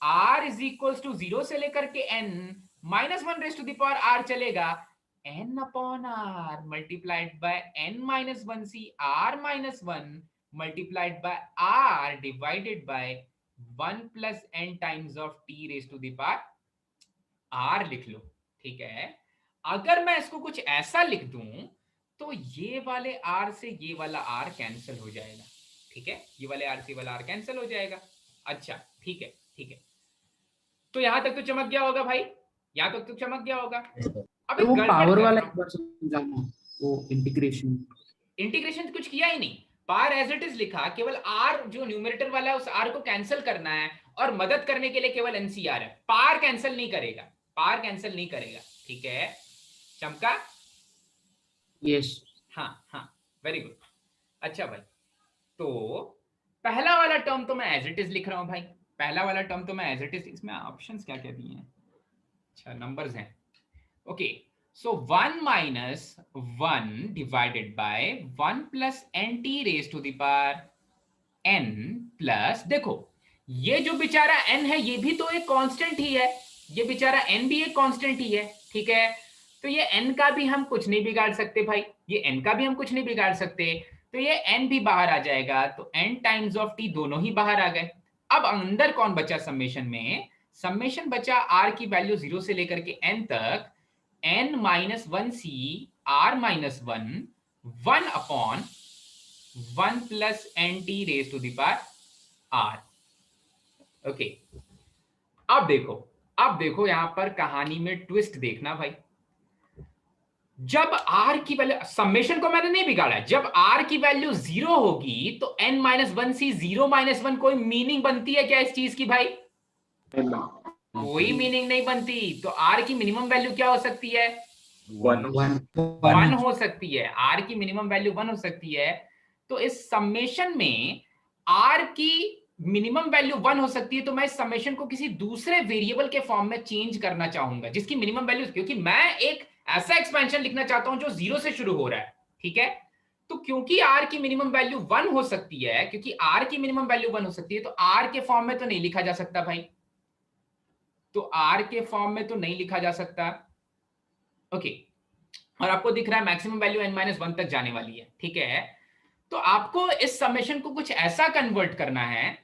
r इज इक्वल्स टू 0 से लेकर के n minus 1 raise to the power r चलेगा, n upon r multiplied by n minus 1 c r minus 1 multiplied by r divided by 1 plus n times of t raise to the power r लिख लो। ठीक है, अगर मैं इसको कुछ ऐसा लिख दूं तो ये वाले r से ये वाला r कैंसिल हो जाएगा। ठीक है, ये वाले r से वाला r कैंसिल हो जाएगा। अच्छा ठीक है, ठीक है, तो यहां तक तो चमक गया होगा भाई, यहां तक तो चमक गया होगा। अब तो एक वो गड़बड़ पावर कर वाला रहा हूं, एक बार समझाना, वो इंटीग्रेशन। इंटीग्रेशन कुछ किया ही नहीं, पार एज इट इज लिखा, केवल r जो न्यूमरेटर वाला है उस r को कैंसिल करना है, और मदद करने के लिए केवल एनसीआर है, पार कैंसिल नहीं करेगा, पार कैंसिल नहीं करेगा। ठीक है, चमका? यस। हाँ हाँ, वेरी गुड। अच्छा भाई, तो पहला वाला टर्म तो मैं एज इट इज लिख रहा हूं भाई, पहला वाला टर्म तो मैं एज इट इज, इसमें ऑप्शंस क्या क्या दिए हैं? अच्छा, नंबर्स हैं। Okay, so 1 minus 1 divided by 1 plus n t raise to the power n plus, देखो ये जो बेचारा n है ये भी तो एक कांस्टेंट ही है, ये बेचारा n भी एक कांस्टेंट ही है। ठीक है, तो ये n का भी हम कुछ नहीं बिगाड़ सकते भाई, ये n का भी हम कुछ नहीं बिगाड़ सकते, तो ये n भी बाहर आ जाएगा, तो n टाइम्स ऑफ t दोनों ही बाहर आ गए। अब अंदर कौन बचा समेशन में? समेशन बचा r की वैल्यू 0 से लेकर के n तक, n minus 1 c r minus 1 1 upon 1 plus n t raise to the power r. Okay, अब देखो यहां पर कहानी में ट्विस्ट देखना भाई। जब r की वैल्यू, समेशन को मैंने नहीं बिगाड़ा, जब r की वैल्यू 0 होगी तो n माइनस 1 सी 0 माइनस 1 कोई मीनिंग बनती है क्या इस चीज की भाई? कोई मीनिंग नहीं बनती। तो r की मिनिमम वैल्यू क्या हो सकती है? 1 हो सकती है, r की मिनिमम वैल्यू 1 हो सकती है। तो इस समेशन में r की मिनिमम वैल्यू 1 हो सकती है, तो मैं इस समेशन को किसी दूसरे वेरिएबल के फॉर्म में चेंज करना चाहूंगा जिसकी मिनिमम वैल्यू, क्योंकि मैं एक ऐसा एक्सपेंशन लिखना चाहता हूं जो 0 से शुरू हो रहा है। ठीक है, तो क्योंकि r की मिनिमम वैल्यू 1 हो सकती है, क्योंकि r की मिनिमम वैल्यू 1 हो सकती है, तो r के फॉर्म में तो नहीं लिखा जा सकता भाई, तो r के फॉर्म में तो नहीं लिखा जा सकता। ओके, और आपको दिख रहा है मैक्सिमम वैल्यू n माइनस 1 तक जाने वाली है। ठीक है, तो आपको इस समेशन को कुछ ऐसा कन्वर्ट करना है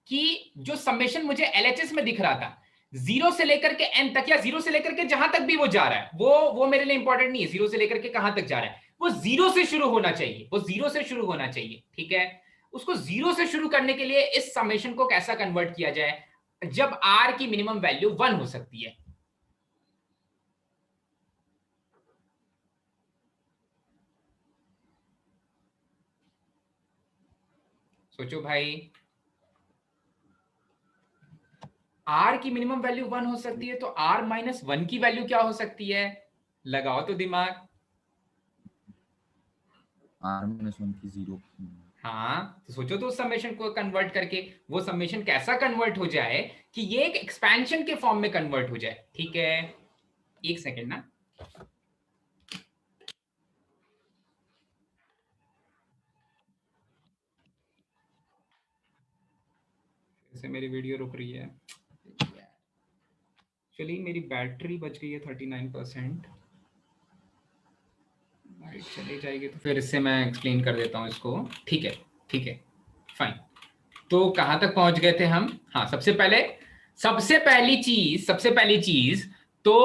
कि जो समेशन मुझे एलएचएस में दिख रहा था 0 से लेकर के n तक, या 0 से लेकर के जहां तक भी वो जा रहा है, वो मेरे लिए इंपॉर्टेंट नहीं है 0 से लेकर के कहां तक जा रहा है, वो 0 से शुरू होना चाहिए, वो 0 से शुरू होना चाहिए। ठीक है, उसको 0 से शुरू करने के लिए इस समेशन को कैसा कन्वर्ट किया जाए जब r की मिनिमम वैल्यू 1 हो सकती है? सोचो भाई। r की मिनिमम वैल्यू 1 हो सकती है, तो r माइनस 1 की वैल्यू क्या हो सकती है? लगाओ तो दिमाग। r-1 की 0। हाँ, तो सोचो तो उस समेशन को कन्वर्ट करके, वो समेशन कैसा कन्वर्ट हो जाए कि ये एक एक्सपेंशन के फॉर्म में कन्वर्ट हो जाए। ठीक है, एक सेकेंड ना, जैसे मेरी वीडियो रुक रही है। चलिए, मेरी बैटरी बच गई है 39%। लाइट चली जाएगी तो फिर इससे मैं एक्सप्लेन कर देता हूँ इसको। ठीक है, ठीक है, फाइन। तो कहाँ तक पहुंच गए थे हम? हाँ, सबसे पहली चीज तो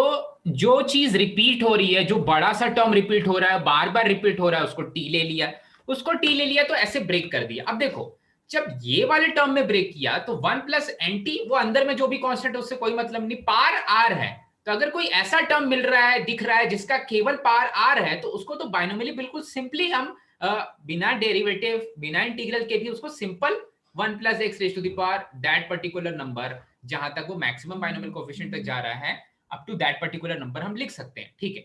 जो चीज रिपीट हो रही है, जो बड़ा सा टर्म रिपीट हो रहा है, बार बार रिपीट हो रहा है, उसको टी ले लिया, तो ऐसे ब्रेक कर दिया। अब देखो, जब ये वाले टर्म में ब्रेक किया तो 1 प्लस एन टी, वो अंदर में जो भी कांस्टेंट है उससे कोई मतलब नहीं, पार आर है। तो अगर कोई ऐसा टर्म मिल रहा है, दिख रहा है, जिसका केवल पार आर है, तो उसको तो बाइनोमियली बिल्कुल सिंपली हम बिना डेरिवेटिव, बिना इंटीग्रल के भी उसको simple 1 plus x raise to the power that particular number, जहां तक वो मैक्सिमम बाइनोमियल कोएफिशिएंट तक जा रहा है, up to that particular number हम लिख सकते हैं। ठीक है,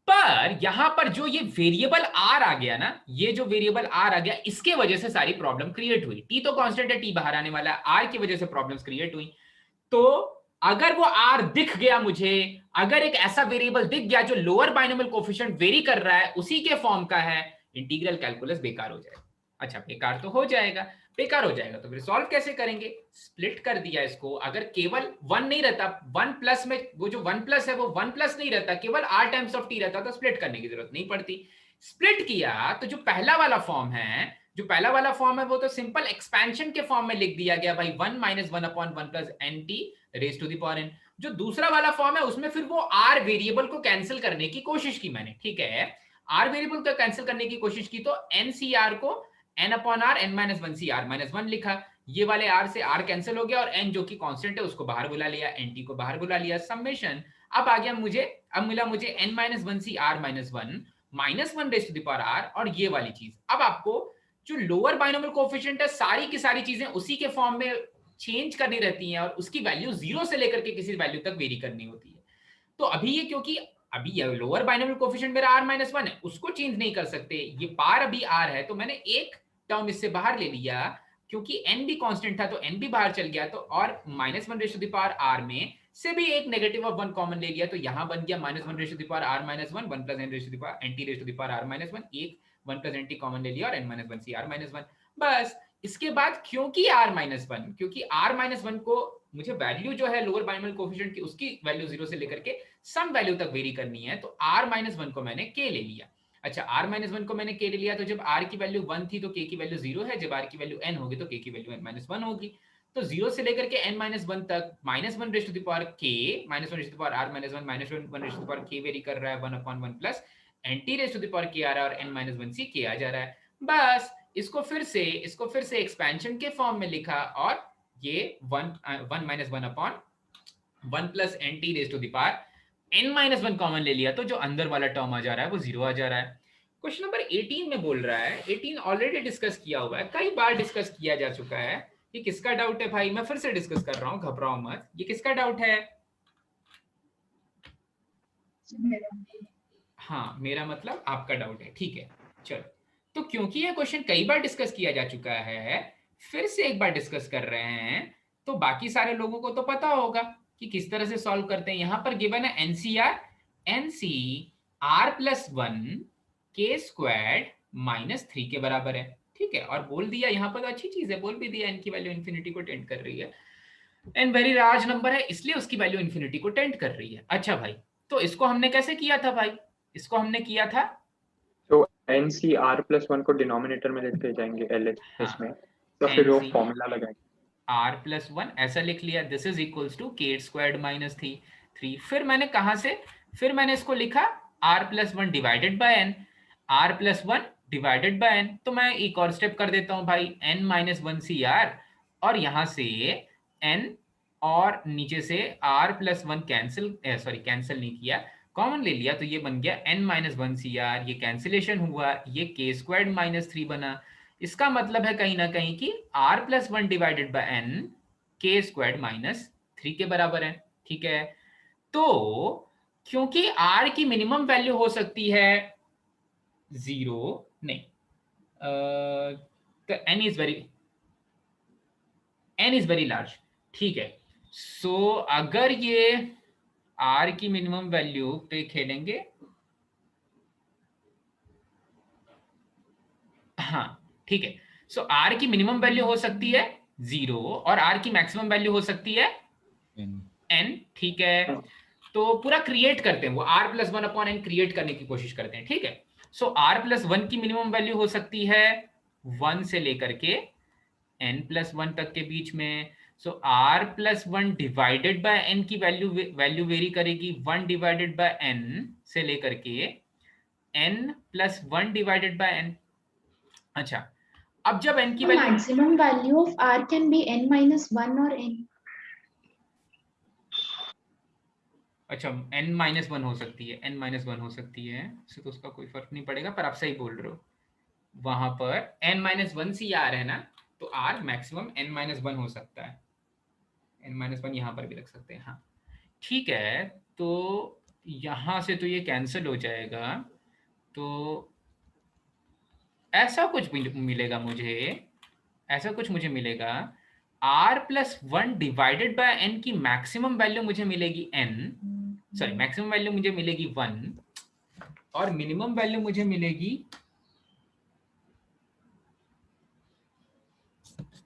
पर यहां पर जो ये वेरिएबल आर आ गया ना, ये जो वेरिएबल आर आ गया, इसके वजह से सारी प्रॉब्लम क्रिएट हुई। टी तो कांस्टेंट है, टी बाहर आने वाला है, आर की वजह से प्रॉब्लम्स क्रिएट हुई। तो अगर वो आर दिख गया मुझे, अगर एक ऐसा वेरिएबल दिख गया जो लोअर बाइनोमियल कोएफिशिएंट वेरी कर रहा है, उसी के फॉर्म का है, इंटीग्रल कैलकुलस बेकार हो जाएगा। अच्छा, बेकार तो हो जाएगा, बेकार हो जाएगा तो फिर सॉल्व कैसे करेंगे? स्प्लिट कर दिया इसको। अगर केवल 1 नहीं रहता, 1 प्लस में वो जो 1 प्लस है वो 1 प्लस नहीं रहता, केवल r टाइम्स ऑफ t रहता, तो स्प्लिट करने की जरूरत नहीं पड़ती। स्प्लिट किया तो जो पहला वाला फॉर्म है वो तो सिंपल एक्सपेंशन के फॉर्म में लिख दिया गया भाई, 1 minus 1 upon 1 plus n t raise to the power n। जो दूसरा वाला फॉर्म है उसमें फिर वो r वेरिएबल को कैंसिल करने की कोशिश की मैंने। ठीक है, r वेरिएबल को कैंसिल करने की कोशिश की तो ncr को n upon r n minus 1 c r minus 1 लिखा। ये वाले r से r कैंसिल हो गया और n जो कि कांस्टेंट है उसको बाहर बुला लिया, nt को बाहर बुला लिया, समेशन अब आ गया मुझे, अब मिला मुझे n minus 1 c r minus 1 minus 1 raise to the power r, और ये वाली चीज। अब आपको जो लोअर बाइनोमियल कोएफिशिएंट है, सारी की सारी चीजें उसी के फॉर्म में चेंज करनी रहती हैं और उसकी वैल्यू 0 से लेकर के किसी वैल्यू तक वेरी करनी होती है। तो अभी ये, क्योंकि अभी ये लोअर बाइनोमियल कोएफिशिएंट मेरा r-1 है, उसको चेंज नहीं कर सकते, ये पार अभी r है, तो मैंने एक टर्म इससे बाहर ले लिया, क्योंकि n भी कांस्टेंट था तो n भी बाहर चल गया, तो और minus 1 raise to the power r में से भी एक नेगेटिव ऑफ 1 कॉमन ले लिया, तो यहां बन गया minus 1 raise to the power r minus 1 1 plus n raise to the power nt raise to the power r minus 1, एक 1 प्लस nt कॉमन ले लिया और n minus 1 c r minus 1। बस इसके बाद क्योंकि r माइनस 1 को मुझे वैल्यू जो है लोअर बाइनोमियल कोएफिशिएंट की, उसकी वैल्यू 0 से लेकर के सम वैल्यू तक वेरी करनी है, तो r-1 को मैंने k ले लिया। अच्छा, r-1 को मैंने k ले लिया, तो जब r की वैल्यू 1 थी तो k की वैल्यू 0 है, जब r की वैल्यू n होगी तो k की वैल्यू n-1 होगी। तो 0 से लेकर के n-1 तक minus 1 raise to the power k, minus 1 raise to the power r-1 minus 1 raise to the power k vary कर रहा है 1 upon 1 plus nt raise to the power k आ रहा है और n-1 सी k आ जा रहा है। बस इसको फिर से एक्सपेंशन के फॉर्म में लिखा और ये 1 minus 1 upon 1 plus nt raise to the power n-1 common ले लिया, तो जो अंदर वाला टर्म आ जा रहा है वो 0 आ जा रहा है। क्वेश्चन नंबर 18 में बोल रहा है, 18 ऑलरेडी डिस्कस किया हुआ है, कई बार डिस्कस किया जा चुका है। ये किसका डाउट है भाई? मैं फिर से डिस्कस कर रहा हूं, घबराओ मत। ये किसका डाउट है? हाँ, मेरा मतलब आपका डाउट है। ठीक है, चलो। तो क्योंकि ये क्वेश्चन कई बार डिस्कस किया जा चुका है, फिर से एक बार डिस्कस कर रहे हैं, तो बाकी सारे लोगों को तो पता होगा कि किस तरह से सॉल्व करते हैं। यहां पर गिवन है NC r+1 k squared minus 3 के बराबर है। ठीक है, और बोल दिया यहाँ पर, तो अच्छी चीज है, बोल भी दिया n की वैल्यू इन्फिनिटी को टेंड कर रही है, n वेरी लार्ज नंबर है इसलिए उसकी वैल्यू इन्फिनिटी को टेंड कर रही है। अच्छा भाई, तो इसको हमने कैसे किया था भाई? इसको हमने किया था, तो NC r+1 को डिनोमिनेटर में लेते जाएंगे LHS में, तो फिर वो फॉर्मूला लगाएंगे r+1 ऐसा लिख लिया, this is equals to k squared minus 3। फिर मैंने कहां से, फिर मैंने इसको लिखा r+1 divided by n, r+1 divided by n। तो मैं एक और स्टेप कर देता हूं भाई, n-1 CR, और यहां से n और नीचे से r+1 कैंसिल, सॉरी कैंसिल नहीं किया, कॉमन ले लिया, तो ये बन गया n-1 CR, ये कैंसिलेशन हुआ, ये k स्क्वायर्ड माइनस 3 बना। इसका मतलब है कहीं ना कहीं कि r+1 divided by n k squared minus 3 के बराबर है, ठीक है। तो क्योंकि r की मिनिमम वैल्यू हो सकती है 0 नहीं, तो n इज वेरी लार्ज, ठीक है। सो अगर ये r की मिनिमम वैल्यू पे खेलेंगे, हाँ ठीक है। सो r की मिनिमम वैल्यू हो सकती है 0 और r की मैक्सिमम वैल्यू हो सकती है n, ठीक है। तो पूरा क्रिएट करते हैं, वो r प्लस 1/n क्रिएट करने की कोशिश करते हैं, ठीक है। सो r प्लस 1 की मिनिमम वैल्यू हो सकती है 1 से लेकर के n प्लस 1 तक के बीच में। सो r plus 1 divided bye n की वैल्यू वेरी करेगी 1 डिवाइडेड बाय n से लेकर के n plus 1 divided bye n। अच्छा, अब जब n की The value, maximum value of r can be n minus 1 or n. अच्छा n माइनस 1 हो सकती है, n माइनस 1 हो सकती है, इससे तो उसका कोई फर्क नहीं पड़ेगा, पर आप सही बोल रहे हो। वहां पर n माइनस 1 सी r है ना, तो r मैक्सिमम n माइनस 1 हो सकता है, n माइनस 1 यहाँ पर भी रख सकते हैं, हाँ ठीक है। तो यहाँ से तो ये कैंसिल हो जाएगा, तो ऐसा कुछ मिलेगा मुझे, ऐसा कुछ मुझे मिलेगा r plus 1 divided bye n की मैक्सिमम वैल्यू मुझे मिलेगी n, सॉरी मैक्सिमम वैल्यू मुझे मिलेगी 1 और मिनिमम वैल्यू मुझे मिलेगी,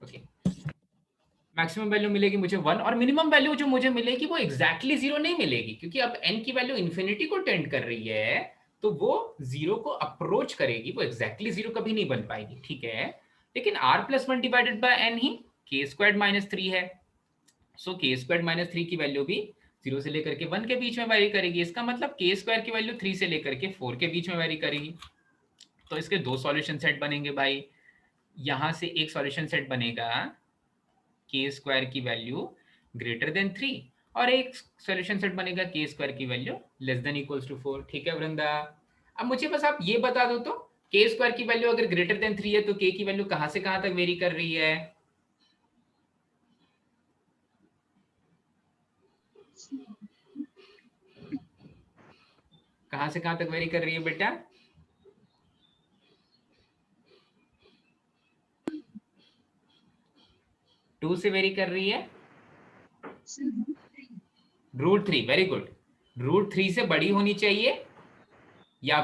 ओके, मैक्सिमम वैल्यू मिलेगी मुझे 1 और मिनिमम वैल्यू जो मुझे मिलेगी वो एग्जैक्टली 0 नहीं मिलेगी, क्योंकि अब n की वैल्यू इन्फिनिटी को टेंड कर रही है, तो वो 0 को अप्रोच करेगी, वो एग्जैक्टली 0 कभी नहीं बन पाएगी, ठीक है। लेकिन r plus 1 divided bye n ही k स्क्वायर्ड माइनस 3 है, सो k स्क्वायर्ड माइनस 3 की वैल्यू भी 0 से लेकर के 1 के बीच में वेरी करेगी। इसका मतलब k स्क्वायर की वैल्यू 3 से लेकर के 4 के बीच में वेरी करेगी। तो इसके दो सॉल्यूशन सेट बनेंगे भाई, यहां से एक सॉल्यूशन सेट बनेगा k स्क्वायर की वैल्यू ग्रेटर देन 3 और एक सॉल्यूशन सेट बनेगा k स्क्वायर की value less than equals to 4, ठीक है वृंदा। अब मुझे बस आप ये बता दो तो k स्क्वायर की वैल्यू अगर ग्रेटर देन 3 है तो k की वैल्यू कहां से कहां तक वेरी कर रही है? कहां से कहां तक वेरी कर रही है बेटा? टू से वेरी कर रही है, √3, वेरी गुड। √3 से बड़ी होनी चाहिए या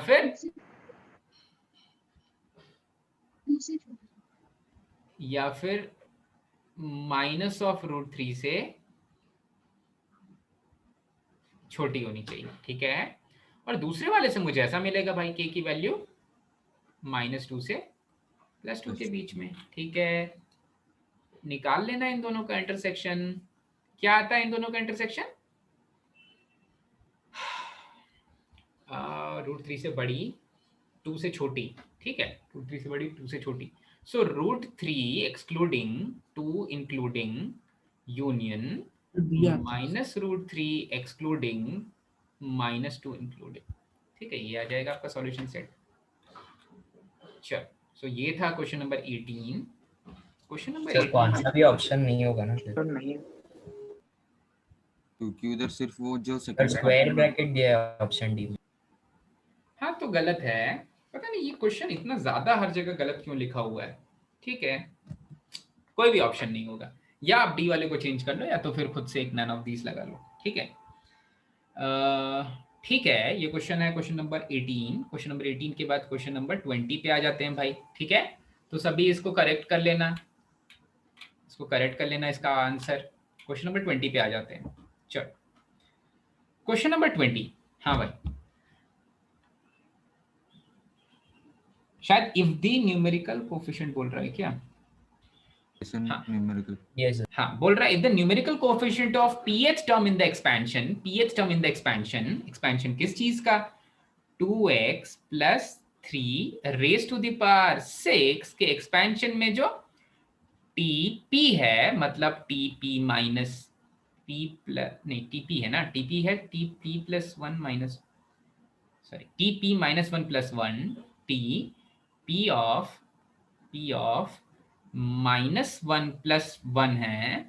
फिर माइनस ऑफ √3 से छोटी होनी चाहिए, ठीक है। और दूसरे वाले से मुझे ऐसा मिलेगा भाई k की वैल्यू -2 से +2 के बीच में, ठीक है। निकाल लेना इन दोनों का इंटरसेक्शन। क्या आता है इन दोनों का इंटरसेक्शन? √3 से बड़ी 2 से छोटी, ठीक है, √3 से बड़ी 2 से छोटी। सो √3 excluding 2 including union minus √3 excluding -2 including, ठीक है, ये आ जाएगा आपका सॉल्यूशन सेट। चलो, सो ये था question number 18। Question number sir कौन सा भी ऑप्शन नहीं होगा ना तो नहीं, क्योंकि उधर सिर्फ वो जो सर सेकंड स्क्वायर ब्रैकेट दिया है ऑप्शन डी में। हाँ तो गलत है, पता नहीं ये क्वेश्चन इतना ज्यादा हर जगह गलत क्यों लिखा हुआ है, ठीक है, कोई भी ऑप्शन नहीं होगा, या आप डी वाले को चेंज कर लो या तो फिर खुद से एक नन ऑफ दीस लगा लो, ठीक है। ठीक है, ये क्वेश्चन है क्वेश्चन नंबर 18। क्वेश्चन नंबर 18 के बाद क्वेश्चन नंबर 20 पे आ जाते हैं भाई, ठीक है। तो सभी इसको करेक्ट कर लेना, इसको करेक्ट कर लेना, इसका आंसर क्वेश्चन नंबर 20 पे आ जाते हैं। चलो क्वेश्चन नंबर 20, हाँ भाई, शायद इफ द न्यूमेरिकल कोफिशिएंट बोल रहा है क्या? हाँ न्यूमेरिकल, यस सर। हाँ बोल रहा है, if the numerical coefficient of pth term in the expansion, pth term in the expansion, expansion किस चीज का? 2x plus 3 raise to the power 6 के एक्सपेंशन में जो tp है, मतलब tp माइनस p प्लस, नहीं tp है ना, tp है tp plus 1 minus, sorry tp minus 1 plus 1 t p of -1 plus 1 है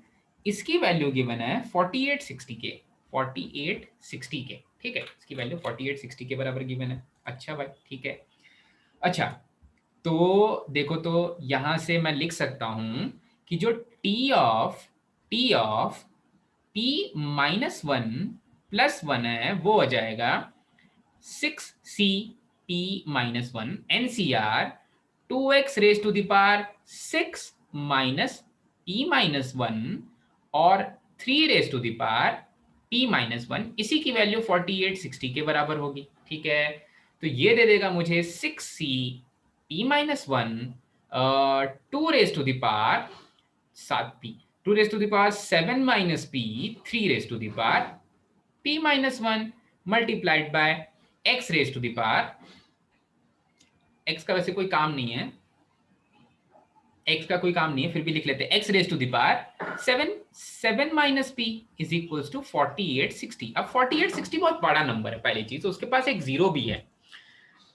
इसकी वैल्यू गिवन है 4860 के, 4860 के, ठीक है, इसकी वैल्यू 4860 के बराबर गिवन है। अच्छा भाई ठीक है। अच्छा तो देखो, तो यहां से मैं लिख सकता हूं कि जो t of p minus 1 plus 1 है वो हो जाएगा 6c p minus 1 NCR 2x raise to the power 6 minus p minus 1 और 3 raise to the power p minus 1, इसी की वैल्यू 4860 के बराबर होगी। ठीक है, तो ये दे देगा मुझे 6c p minus 1 2 raise to the power 7p, 2 raise to the power 7 minus p 3 raise to the power p minus 1 multiplied by x raise to the power, x का वैसे कोई काम नहीं है, x का कोई काम नहीं है, फिर भी लिख लेते हैं x raise to the power 7 minus p is equals to 4860। अब 4860 बहुत बड़ा नंबर है पहली चीज, तो उसके पास एक जीरो भी है,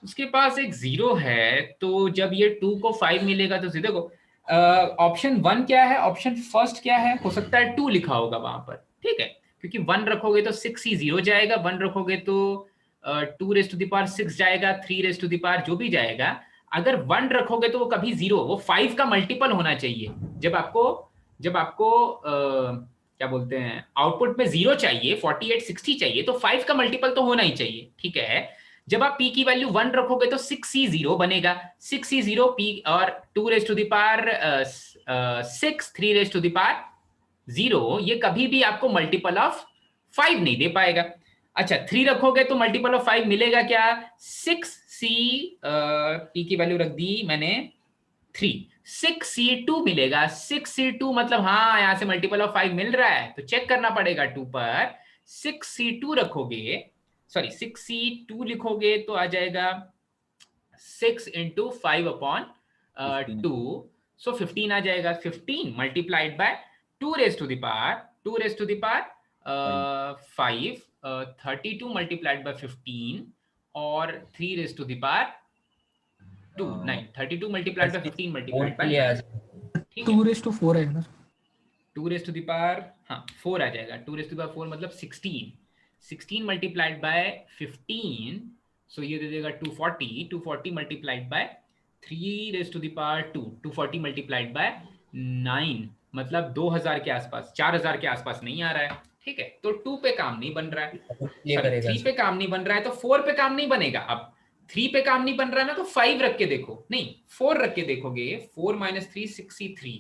उसके पास एक जीरो है, तो जब ये 2 को 5 मिलेगा तो देखो ऑप्शन 1 क्या है, ऑप्शन फर्स्ट क्या है, हो सकता है 2 लिखा होगा वहां पर, ठीक है, क्योंकि 1 रखोगे तो 6 ही 0 जाएगा, 1 रखोगे तो 2 रेज टू द पावर 6 जाएगा, 3 रेज टू द पावर जो भी जाएगा। अगर 1 रखोगे तो वो कभी 0, वो 5 का मल्टीपल होना चाहिए। जब आपको क्या बोलते हैं, आउटपुट में 0 चाहिए, 4860 चाहिए, तो 5 का मल्टीपल तो होना ही चाहिए। ठीक है, जब आप p की वैल्यू 1 रखोगे तो 6c0 बनेगा, 6c0 p और 2 raise to the power 6, 3 raise to the power 0, ये कभी भी आपको मल्टीपल ऑफ 5 नहीं दे पाएगा। अच्छा 3 रखोगे तो मल्टीपल ऑफ 5 मिलेगा क्या, 6c p की वैल्यू रख दी मैंने 3, 6c2 मिलेगा, 6c2 मतलब हाँ यहां से मल्टीपल ऑफ 5 मिल रहा है, तो चेक करना पड़ेगा 2 पर, 6c2 रखोगे, सॉरी 6c2 लिखोगे तो आ जाएगा 6 इंटू 5 अपॉन 2, सो 15 आ जाएगा, 15 multiplied by 2 raise to the power 5, 32 multiplied by 15 और 3 रेज टू द पावर 2, नहीं 32 multiplied by 15 multiplied by 2 raise to 4 है ना, 2 रेज टू द पावर हाँ 4 आ जाएगा, 2 रेज टू द पावर 4 मतलब 16 मल्टीप्लाइड बाय 15, सो ये दे देगा 240 multiplied by 3 raise to the power 2, 240 multiplied by 9 मतलब 2000 के आसपास, 4000 के आसपास नहीं आ रहा है। ठीक है, तो 2 पे काम नहीं बन रहा है, 3 पे काम नहीं बन रहा है, तो 4 पे काम नहीं बनेगा। अब 3 पे काम नहीं बन रहा है ना, तो 5 रख के देखो, नहीं 4 रख के देखोगे, 4 माइनस 3 63,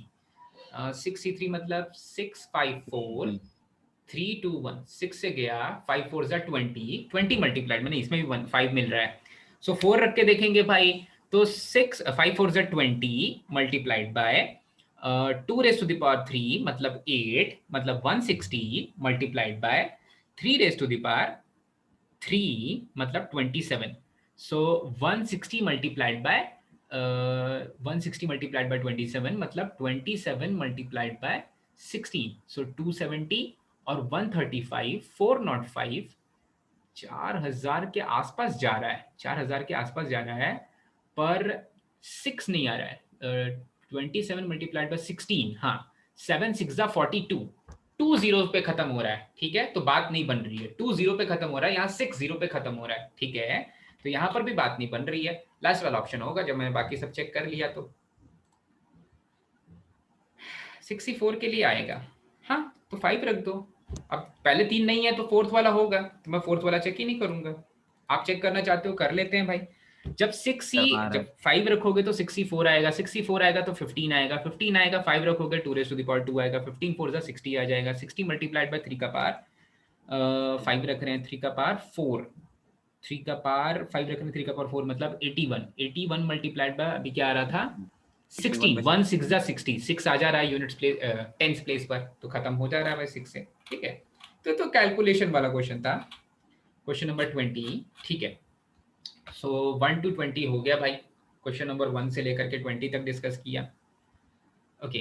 63 मतलब 654 3 2 1, 6 से गया, 5 4 जा 20 मल्टीप्लाइड में, नहीं इसमें भी 5 मिल रहा है, सो 4 रख के देखेंगे भाई, तो 5 4 जा 20 multiplied by 2 raise to the power 3 मतलब 8 मतलब 160 multiplied by 3 raise to the power 3 मतलब 27, so 160 multiplied by 160 multiplied by 27 मतलब 27 मल्टीप्लाइड बाय 16, सो 270 और 135 405 4000 के आसपास जा रहा है, 4000 के आसपास जा रहा है, पर 6 नहीं आ रहा है। 27 मल्टीप्लाइड बाय 16, हाँ 7 6 जा 42, 2 0 पे खत्म हो रहा है। ठीक है, तो बात नहीं बन रही है, 2 0 पे खत्म हो रहा है, यहाँ 6 0 पे खत्म हो रहा है। ठीक है, तो यहाँ पर भी बात नहीं बन रही है, लास्ट वाला ऑप्शन होगा जब मैंने बाकी सब चेक कर लिया तो 64 के लिए आएगा। हाँ तो 5 रख दो, अब पहले 3 नहीं है तो 4th वाला होगा, तो मैं 4th वाला चेक ही नहीं करूंगा, आप चेक करना चाहते हो कर लेते हैं भाई। जब जब 5 रखोगे तो 64 आएगा, 64 आएगा तो 15 आएगा, 15 आएगा, 5 रखोगे 2 रेज टू द पावर 2 आएगा, 15 4 60 आ जाएगा, 60 मल्टीप्लाइड बाय 3 का पावर 5 रख रहे हैं, 3 का पावर 4, 3 का पावर 5 रख रहे हैं, 3 का पावर 4 मतलब 81 मल्टीप्लाइड बाय अभी क्या आ रहा था 60, 1 6 जा 60, 6 आ जा रहा है यूनिट्स प्लेस 10th प्लेस पर, तो खत्म हो जा रहा है भाई 6 से। ठीक है, तो कैलकुलेशन वाला क्वेश्चन था, क्वेश्चन नंबर 20। ठीक है, सो 1 to 20 हो गया भाई, क्वेश्चन नंबर 1 से लेकर के 20 तक डिस्कस किया। ओके